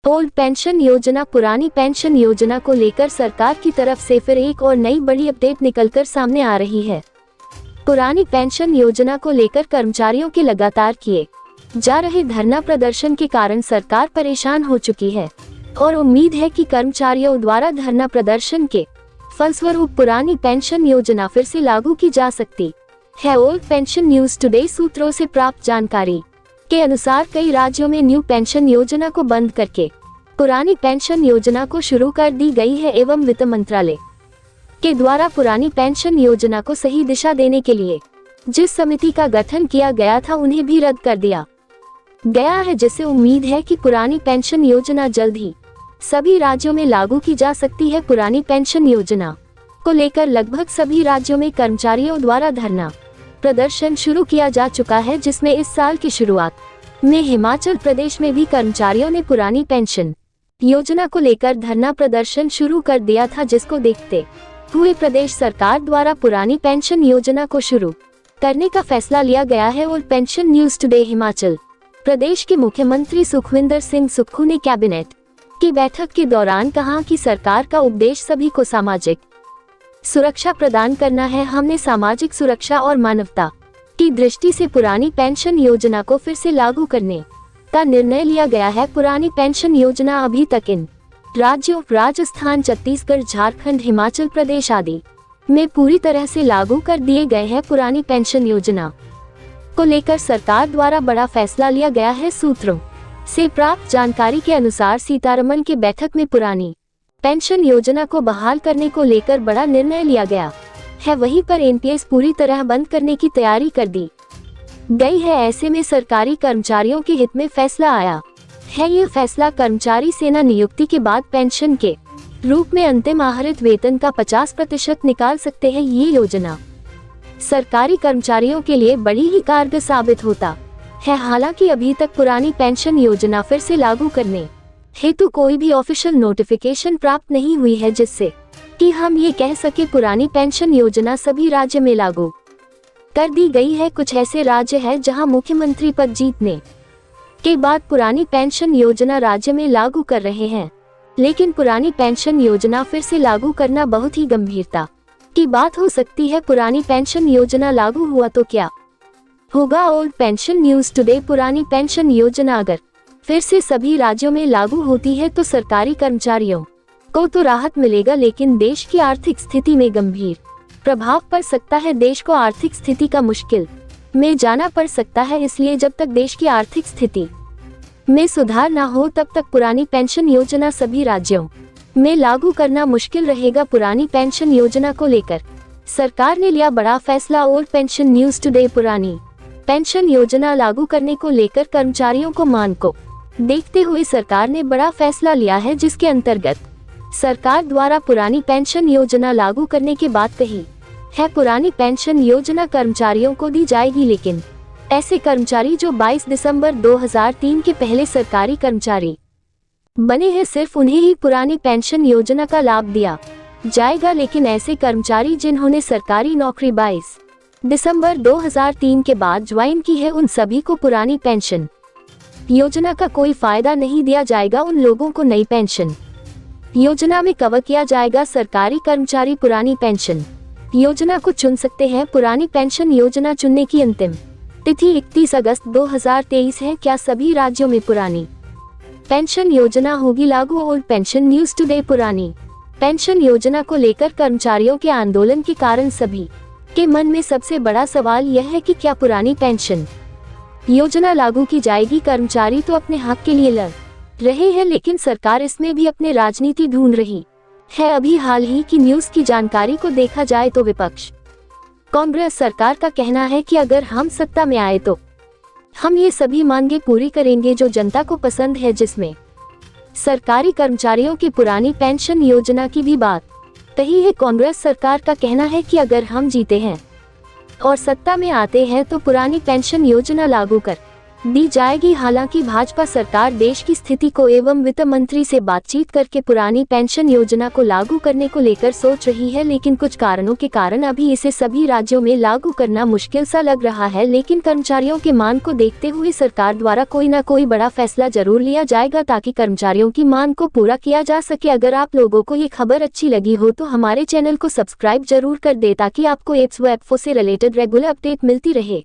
Old pension योजना। पुरानी pension योजना को लेकर सरकार की तरफ से फिर एक और नई बड़ी अपडेट निकलकर सामने आ रही है। पुरानी पेंशन योजना को लेकर कर्मचारियों के लगातार किए जा रहे धरना प्रदर्शन के कारण सरकार परेशान हो चुकी है और उम्मीद है कि कर्मचारियों द्वारा धरना प्रदर्शन के फलस्वरूप पुरानी पेंशन योजना फिर से लागू की जा सकती है। ओल्ड पेंशन न्यूज टुडे सूत्रों से प्राप्त जानकारी के अनुसार कई राज्यों में न्यू पेंशन योजना को बंद करके पुरानी पेंशन योजना को शुरू कर दी गई है एवं वित्त मंत्रालय के द्वारा पुरानी पेंशन योजना को सही दिशा देने के लिए जिस समिति का गठन किया गया था उन्हें भी रद्द कर दिया गया है, जिससे उम्मीद है कि पुरानी पेंशन योजना जल्द ही सभी राज्यों में लागू की जा सकती है। पुरानी पेंशन योजना को लेकर लगभग सभी राज्यों में कर्मचारियों द्वारा धरना प्रदर्शन शुरू किया जा चुका है, जिसमें इस साल की शुरुआत में हिमाचल प्रदेश में भी कर्मचारियों ने पुरानी पेंशन योजना को लेकर धरना प्रदर्शन शुरू कर दिया था, जिसको देखते हुए प्रदेश सरकार द्वारा पुरानी पेंशन योजना को शुरू करने का फैसला लिया गया है। और pension news today Himachal Pradesh के मुख्यमंत्री सुखविंदर सिंह सुक्खू ने कैबिनेट की बैठक के दौरान कहा कि सरकार का उद्देश्य सभी को सामाजिक सुरक्षा प्रदान करना है। हमने सामाजिक सुरक्षा और मानवता की दृष्टि से पुरानी पेंशन योजना को फिर से लागू करने का निर्णय लिया गया है। पुरानी पेंशन योजना अभी तक इन राज्यों राजस्थान, छत्तीसगढ़, झारखंड, हिमाचल प्रदेश आदि में पूरी तरह से लागू कर दिए गए हैं। पुरानी पेंशन योजना को लेकर सरकार द्वारा बड़ा फैसला लिया गया है। सूत्रों से प्राप्त जानकारी के अनुसार सीतारमण के बैठक में पुरानी पेंशन योजना को बहाल करने को लेकर बड़ा निर्णय लिया गया है। वहीं पर एनपीएस पूरी तरह बंद करने की तैयारी कर दी गई है। ऐसे में सरकारी कर्मचारियों के हित में फैसला आया है। ये फैसला कर्मचारी सेना नियुक्ति के बाद पेंशन के रूप में अंतिम आहरित वेतन का 50% निकाल सकते हैं। ये योजना सरकारी कर्मचारियों के लिए बड़ी ही कारगर साबित होता है। हालांकि अभी तक पुरानी पेंशन योजना फिर से लागू करने हेतु कोई भी ऑफिशियल नोटिफिकेशन प्राप्त नहीं हुई है, जिससे कि हम ये कह सके पुरानी पेंशन योजना सभी राज्य में लागू कर दी गई है। कुछ ऐसे राज्य हैं जहां मुख्यमंत्री पद जीतने के बाद पुरानी पेंशन योजना राज्य में लागू कर रहे हैं, लेकिन पुरानी पेंशन योजना फिर से लागू करना बहुत ही गंभीरता की बात हो सकती है। पुरानी पेंशन योजना लागू हुआ तो क्या होगा? Old pension news today. पुरानी पेंशन योजना अगर फिर से सभी राज्यों में लागू होती है तो सरकारी कर्मचारियों को तो राहत मिलेगा, लेकिन देश की आर्थिक स्थिति में गंभीर प्रभाव पड़ सकता है। देश को आर्थिक स्थिति का मुश्किल में जाना पड़ सकता है। इसलिए जब तक देश की आर्थिक स्थिति में सुधार न हो तब तक पुरानी पेंशन योजना सभी राज्यों में लागू करना मुश्किल रहेगा। पुरानी पेंशन योजना को लेकर सरकार ने लिया बड़ा फैसला। Old pension news today. पुरानी पेंशन योजना लागू करने को लेकर कर्मचारियों को मांग को देखते हुए सरकार ने बड़ा फैसला लिया है, जिसके अंतर्गत सरकार द्वारा पुरानी पेंशन योजना लागू करने की बात कही है। पुरानी पेंशन योजना कर्मचारियों को दी जाएगी, लेकिन ऐसे कर्मचारी जो 22 दिसंबर 2003 के पहले सरकारी कर्मचारी बने हैं, सिर्फ उन्हें ही पुरानी पेंशन योजना का लाभ दिया जाएगा। लेकिन ऐसे कर्मचारी जिन्होंने सरकारी नौकरी 22 दिसंबर 2003 के बाद ज्वाइन की है, उन सभी को पुरानी पेंशन योजना का कोई फायदा नहीं दिया जाएगा। उन लोगों को नई पेंशन योजना में कवर किया जाएगा। सरकारी कर्मचारी पुरानी पेंशन योजना को चुन सकते हैं। पुरानी पेंशन योजना चुनने की अंतिम तिथि 31 अगस्त 2023 है। क्या सभी राज्यों में पुरानी पेंशन योजना होगी लागू? Old pension news today. पुरानी पेंशन योजना को लेकर कर्मचारियों के आंदोलन के कारण सभी के मन में सबसे बड़ा सवाल यह है कि क्या पुरानी पेंशन योजना लागू की जाएगी? कर्मचारी तो अपने हक के लिए लड़ रहे हैं, लेकिन सरकार इसमें भी अपने राजनीति ढूंढ रही है। अभी हाल ही की न्यूज की जानकारी को देखा जाए तो विपक्ष कांग्रेस सरकार का कहना है कि अगर हम सत्ता में आए तो हम ये सभी मांगे पूरी करेंगे जो जनता को पसंद है, जिसमें सरकारी कर्मचारियों की पुरानी पेंशन योजना की भी बात कही है। कांग्रेस सरकार का कहना है कि अगर हम जीते हैं और सत्ता में आते हैं तो पुरानी पेंशन योजना लागू कर दी जाएगी। हालांकि भाजपा सरकार देश की स्थिति को एवं वित्त मंत्री से बातचीत करके पुरानी पेंशन योजना को लागू करने को लेकर सोच रही है, लेकिन कुछ कारणों के कारण अभी इसे सभी राज्यों में लागू करना मुश्किल सा लग रहा है। लेकिन कर्मचारियों के मांग को देखते हुए सरकार द्वारा कोई न कोई बड़ा फैसला जरूर लिया जाएगा ताकि कर्मचारियों की मांग को पूरा किया जा सके। अगर आप लोगों को ये खबर अच्छी लगी हो तो हमारे चैनल को सब्सक्राइब जरूर कर दे ताकि आपको एप्स व एफओ से रिलेटेड रेगुलर अपडेट मिलती रहे।